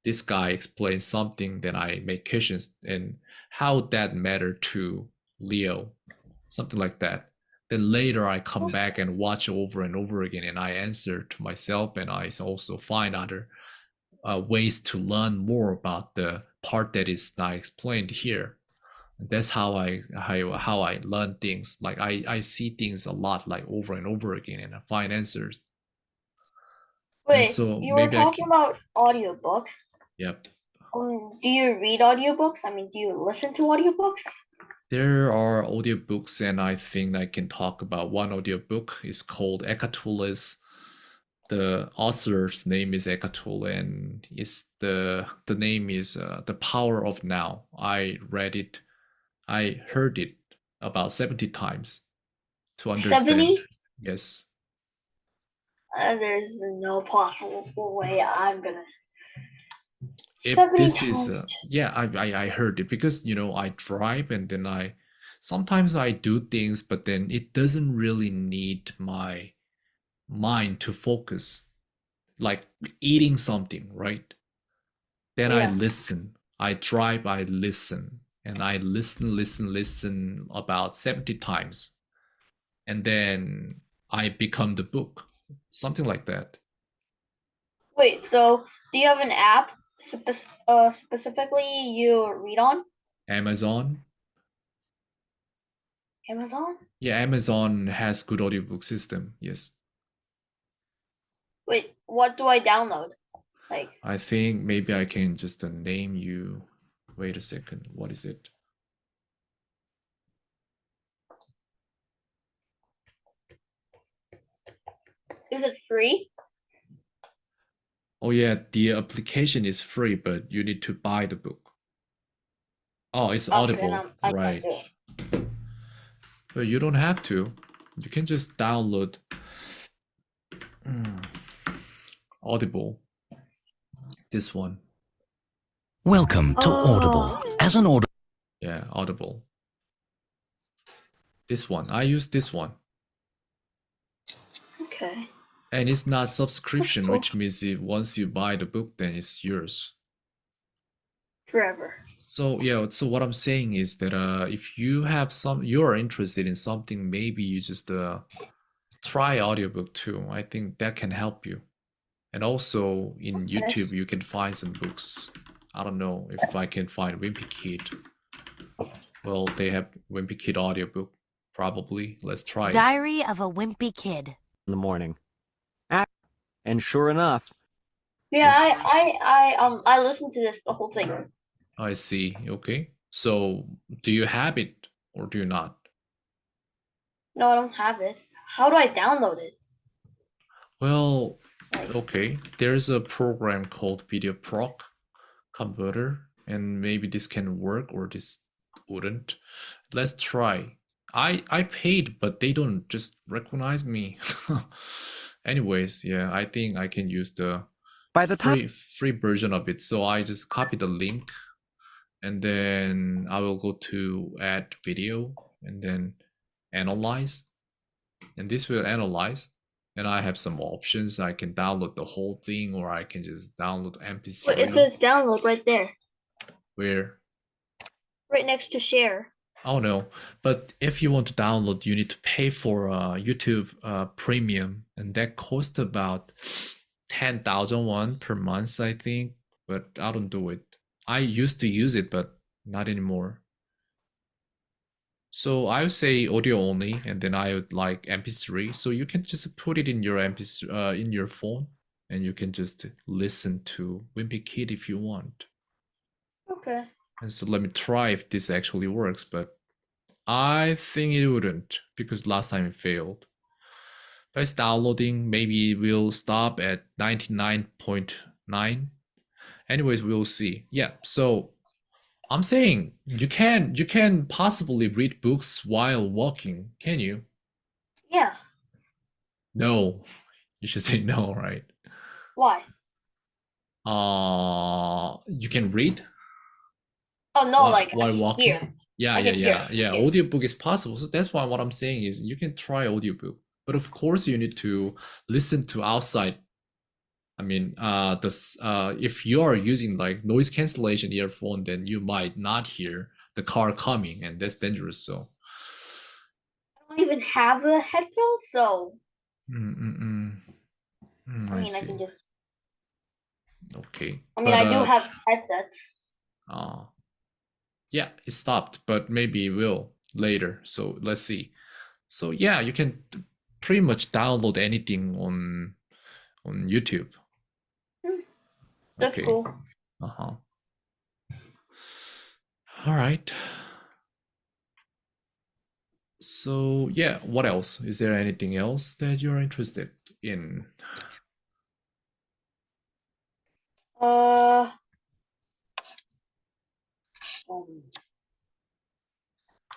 This guy explains something, then I make questions, and how that matter to Leo, something like that. Then later I come back and watch over and over again, and I answer to myself, and I also find other ways to learn more about the part that is not explained here. That's how I learn things. Like I see things a lot, like over and over again, and I find answers. Wait, so you were maybe I talking can- about audiobook. Yep. Do you read audiobooks? I mean, do you listen to audiobooks? There are audiobooks, and I think I can talk about one audiobook. It's called Eckhart Tolle's. The author's name is Eckhart Tolle, and it's the name is The Power of Now. I read it. I heard it about 70 times to understand. 70? Yes. There's no possible way I'm gonna. If 70 this is times. yeah, I heard it because I drive, and then I sometimes I do things, but then it doesn't really need my mind to focus, like eating something, right? Then I Yeah. listen. I drive, I listen, and I listen about 70 times, and then I become the book, something like that. Wait, so do you have an app specifically you read on? Amazon. Amazon? Yeah, Amazon has good audiobook system. Yes. Wait, what do I download? Like, I think maybe I can just name you. Wait a second. What is it? is it free? Oh yeah, the application is free, but you need to buy the book. Oh, it's Okay, Audible, then I can right? see it. But you don't have to. You can just download Audible. This one. Welcome to Audible. As an Audible. Yeah, Audible. This one. I use this one. Okay. And it's not subscription, cool. which means if once you buy the book, then it's yours. Forever. So yeah, so what I'm saying is that if you have you're interested in something, maybe you just try audiobook too. I think that can help you. And also in Okay. YouTube, you can find some books. I don't know if I can find Wimpy Kid. Well, they have Wimpy Kid audiobook, probably. Let's try it. Diary of a Wimpy Kid. In the morning. And sure enough, Yeah, Yes. I listened to this the whole thing. I see. Okay. So do you have it or do you not? No, I don't have it. How do I download it? Well, okay. There's a program called Video Proc Converter, and maybe this can work or this wouldn't. Let's try. I paid, but they don't just recognize me. Anyways, yeah, I think I can use the by the time free version of it. So I just copy the link, and then I will go to add video and then analyze, and this will analyze. And I have some options. I can download the whole thing, or I can just download MP3. Wait, it says download right there, Where? right next to share. Oh no, but if you want to download, you need to pay for YouTube Premium, and that costs about 10,000 won per month, I think. But I don't do it. I used to use it, but not anymore. So I would say audio only, and then I would like MP3. So you can just put it in your MP3 in your phone, and you can just listen to Wimpy Kid if you want. Okay. And so let me try if this actually works, but I think it wouldn't because last time it failed. But it's downloading. Maybe it will stop at 99.9. Anyways, we'll see. Yeah, so I'm saying you can possibly read books while walking, can you? Yeah. No. You should say no, right? Why? You can read Oh no, while, like I while can walking. hear. Yeah, I yeah, can yeah, hear. yeah. Audiobook is possible. So that's why what I'm saying is you can try audiobook. But of course you need to listen to outside. I mean, if you are using like noise cancellation earphone, then you might not hear the car coming, and that's dangerous. So, I don't even have a headphone, so I I see. can just. Okay. I do have headsets. Yeah, it stopped, but maybe it will later. So let's see. So yeah, you can pretty much download anything on YouTube. That's Okay. cool. All right. So yeah, what else? Is there anything else that you're interested in?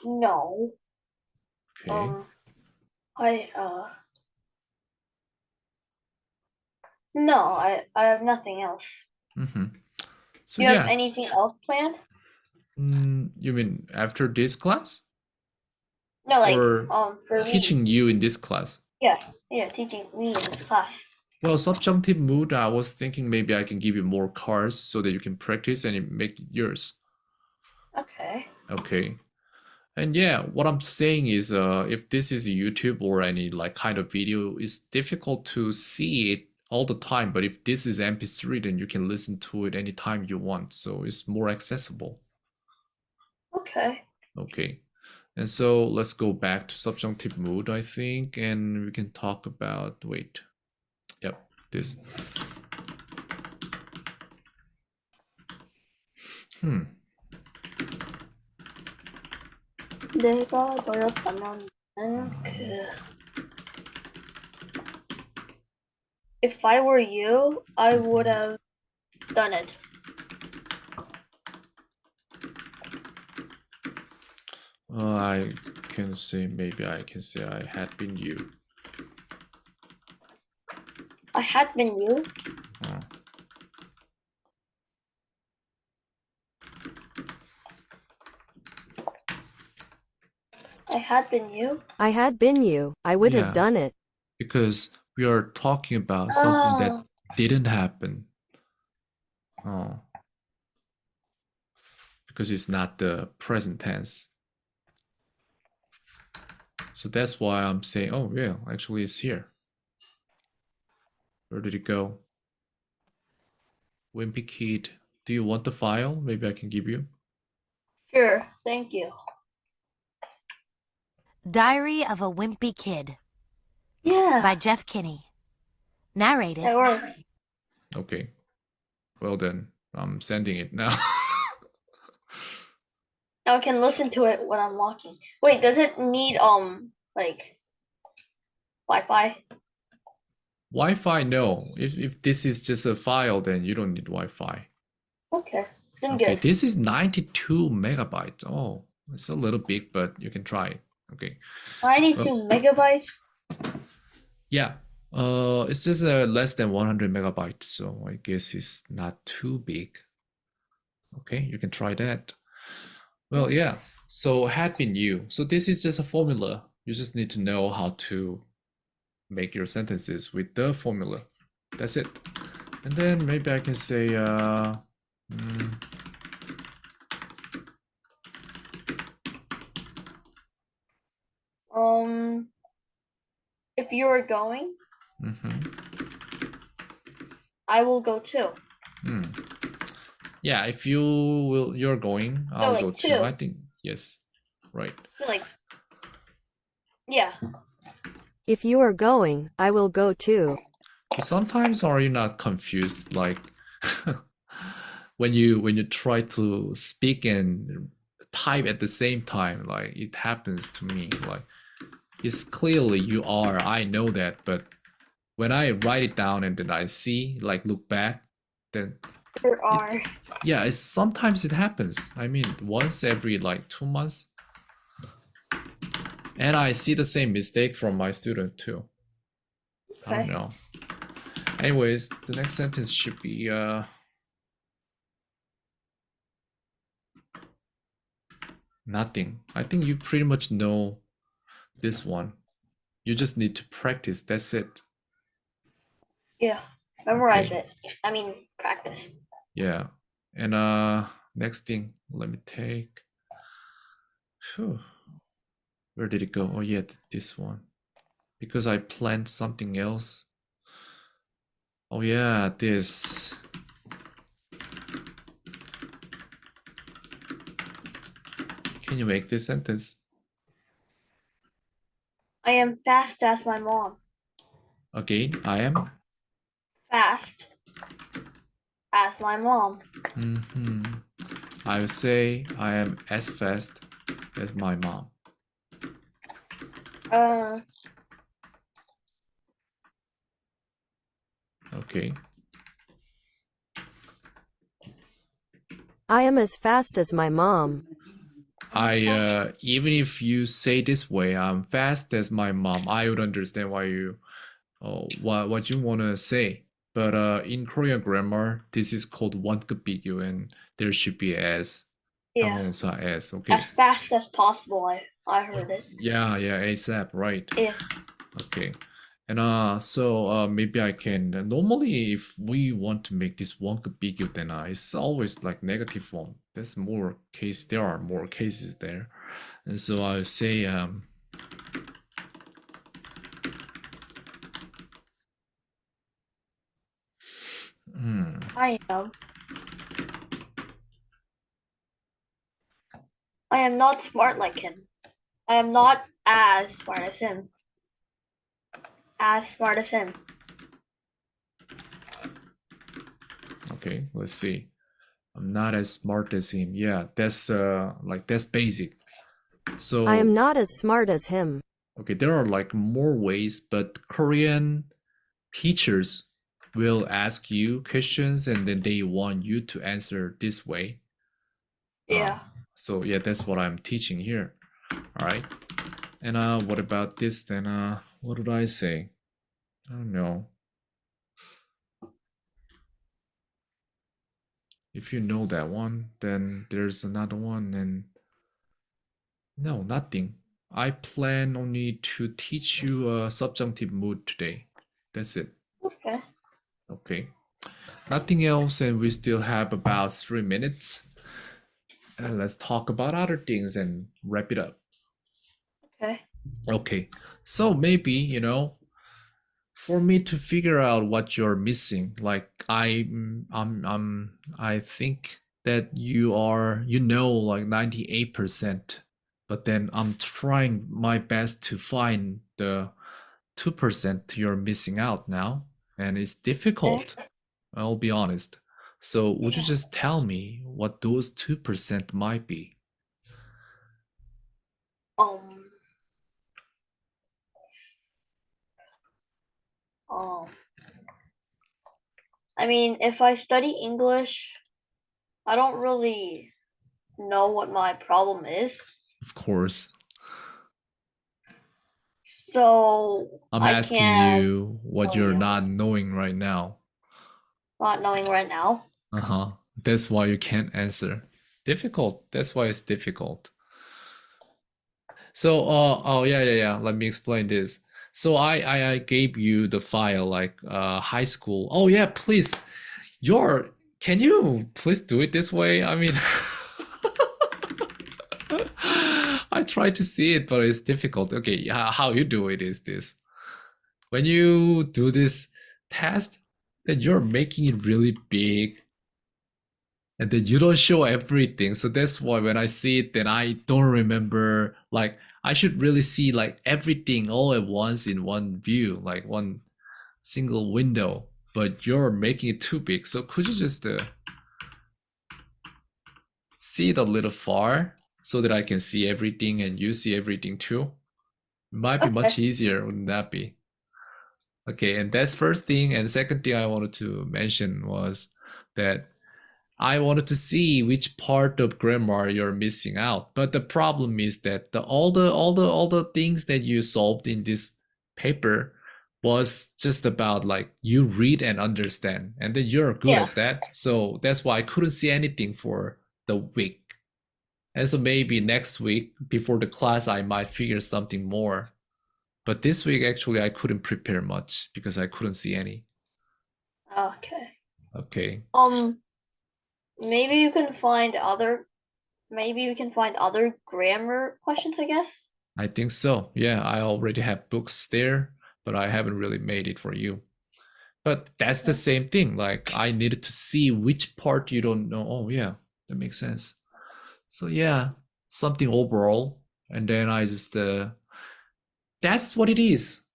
No. Okay. I have nothing else. So Do you yeah, have anything else planned? you mean after this class? No, like Or for teaching me. you in this class? Yeah, teaching me in this class. Well, subjunctive mood, I was thinking maybe I can give you more cards so that you can practice and make it yours. Okay. Okay. And yeah, what I'm saying is if this is YouTube or any like kind of video, it's difficult to see it all the time. But if this is MP3, then you can listen to it anytime you want. So it's more accessible. Okay. Okay. And so let's go back to subjunctive mood, I think, and we can talk about, wait. Yep, this. 내가 너였다면 If I were you, I would have done it. I can say, maybe I can say I had been you. I had been you. I had been you. I had been you, I would Yeah. have done it. Because we are talking about something that didn't happen. Because it's not the present tense. So that's why I'm saying, oh yeah, actually it's here. Where did it go? Wimpy Kid, do you want the file? Maybe I can give you. Sure, thank you. Diary of a Wimpy Kid Yeah. by Jeff Kinney. Narrated. It works. Okay. Well then, I'm sending it now. Now I can listen to it when I'm walking. Wait, does it need like Wi-Fi? Wi-Fi, no. If this is just a file, then you don't need Wi-Fi. Okay, then Okay, good. this is 92 megabytes. Oh, it's a little big, but you can try it. Okay. 92 megabytes. Yeah. It's just less than 100 megabytes, so I guess it's not too big. Okay, you can try that. Well, yeah. So had been you. So this is just a formula. You just need to know how to make your sentences with the formula. That's it. And then maybe I can say, if you are going, I will go too. Yeah, if you're going, I'll like go too. two. I think yes, right. Like, yeah. If you are going, I will go too. Sometimes are you not confused like when you try to speak and type at the same time, like it happens to me, like it's clearly you are, I know that, but when I write it down and then I see, like look back, then There are. yeah, it's sometimes it happens. I mean, once every like 2 months. And I see the same mistake from my student too. I don't Okay. know. Anyways, the next sentence should be nothing. I think you pretty much know this one. You just need to practice. That's it. Yeah. Memorize Okay. it. I mean, practice. Yeah. And next thing, let me take. Phew. Where did it go? Oh yeah, this one. Because I planned something else. Oh yeah, this. Can you make this sentence? I am fast as my mom. Again, I am. Fast as my mom. I would say I am as fast as my mom. Okay. I am as fast as my mom. I even if you say this way, I'm fast as my mom, I would understand why you what you want to say. But in Korean grammar, this is called 원급 비교, and there should be as. Yeah. 당황사 as. Okay. As fast as possible. I heard it. Yeah, ASAP, right? Yes. Okay. And so maybe I can normally if we want to make this 원급 비교, then it's always like negative one. There's more case. There are more cases there, and so I would say I am. I am not smart like him. I am not as smart as him. As smart as him. Okay, let's see. I'm not as smart as him. Yeah, that's like that's basic. So I am not as smart as him. okay, there are like more ways, but Korean teachers will ask you questions and then they want you to answer this way. Yeah. So yeah, that's what I'm teaching here. All right. And what about this then? What did I say? I don't know. If you know that one, then there's another one, and no, nothing. I plan only to teach you a subjunctive mood today. That's it. Okay. Okay. Nothing else, and we still have about 3 minutes. Let's talk about other things and wrap it up. Okay. Okay. So maybe, you know, for me to figure out what you're missing, like I think that you know like 98%, but then I'm trying my best to find the 2% you're missing out now, and it's difficult. I'll be honest. So would you just tell me what those 2% might be? I mean, if I study English, I don't really know what my problem is. Of course. So I'm I asking can't you what tell you're you. not knowing right now. Not knowing right now. That's why you can't answer. Difficult. That's why it's difficult. So, yeah. Let me explain this. So I gave you the file like high school. Oh yeah, please. Can you please do it this way? I mean, I try to see it, but it's difficult. Okay, how you do it is this. When you do this test, then you're making it really big. and then you don't show everything. So that's why when I see it, then I don't remember, like I should really see like everything all at once in one view, like one single window, but you're making it too big. So could you just see it a little far so that I can see everything and you see everything too? It might be much easier, wouldn't that be? Okay, and that's first thing. And second thing I wanted to mention was that I wanted to see which part of grammar you're missing out. But the problem is that all the things that you solved in this paper was just about like you read and understand, and then you're good at that. So that's why I couldn't see anything for the week. And so maybe next week before the class I might figure something more. But this week actually I couldn't prepare much because I couldn't see any. Okay. Okay. Maybe we can find other grammar questions, I guess. I think so. Yeah, I already have books there, but I haven't really made it for you. But that's the same thing. Like I needed to see which part you don't know. Oh yeah, that makes sense. So yeah, something overall. And then I just, that's what it is.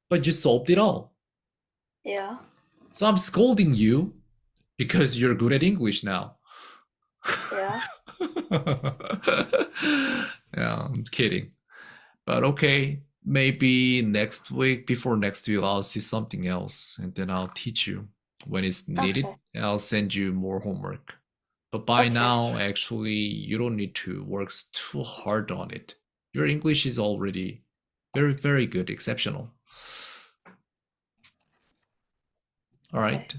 But you solved it all. Yeah. So I'm scolding you because you're good at English now. Yeah. Yeah, I'm kidding. But okay, maybe next week, before next week, I'll see something else and then I'll teach you when it's needed. Okay. And I'll send you more homework. But by now, actually, you don't need to work too hard on it. Your English is already very, very good, exceptional. All right.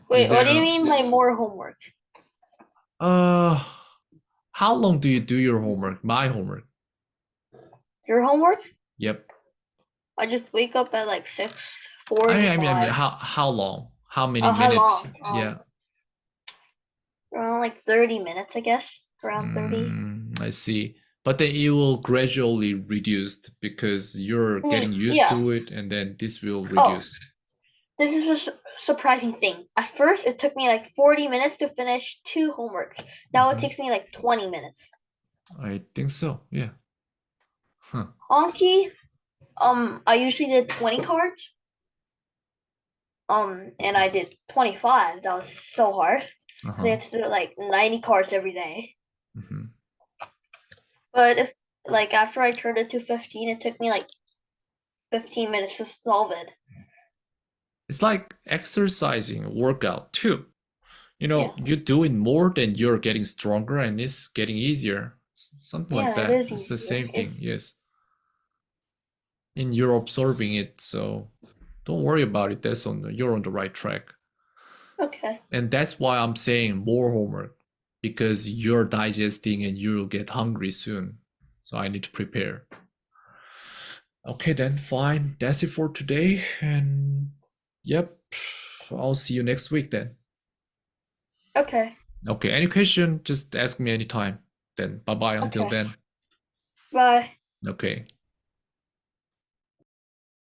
Wait, Is what do you there- mean by more homework? How long do you do your homework? My homework. Your homework? Yep. I just wake up at like 6:45. I mean, how long? How many Oh, how minutes? long? Yeah. Around like 30 minutes, I guess. Around 30. I see. But then it will gradually reduce because you're getting used yeah. to it, and then this will reduce. This is a surprising thing. At first, it took me like 40 minutes to finish 2 homeworks. Now it takes me like 20 minutes. I think so. Yeah. Huh. Anki, I usually did 20 cards. And I did 25. That was so hard. They had to do like 90 cards every day. Mhm. But if like after I turned it to 15, it took me like 15 minutes to solve it. It's like exercising, workout too. You know, you're doing more, then you're getting stronger, and it's getting easier. Something like Yeah, that. it is It's the easier. same thing. It's- Yes. And you're absorbing it, so don't worry about it. You're on the right track. Okay. And that's why I'm saying more homework, because you're digesting and you'll get hungry soon. So I need to prepare. Okay, then fine. That's it for today. And yep, I'll see you next week then. Okay. Okay, any question, just ask me anytime. Then bye-bye until Okay. then. Bye. Okay.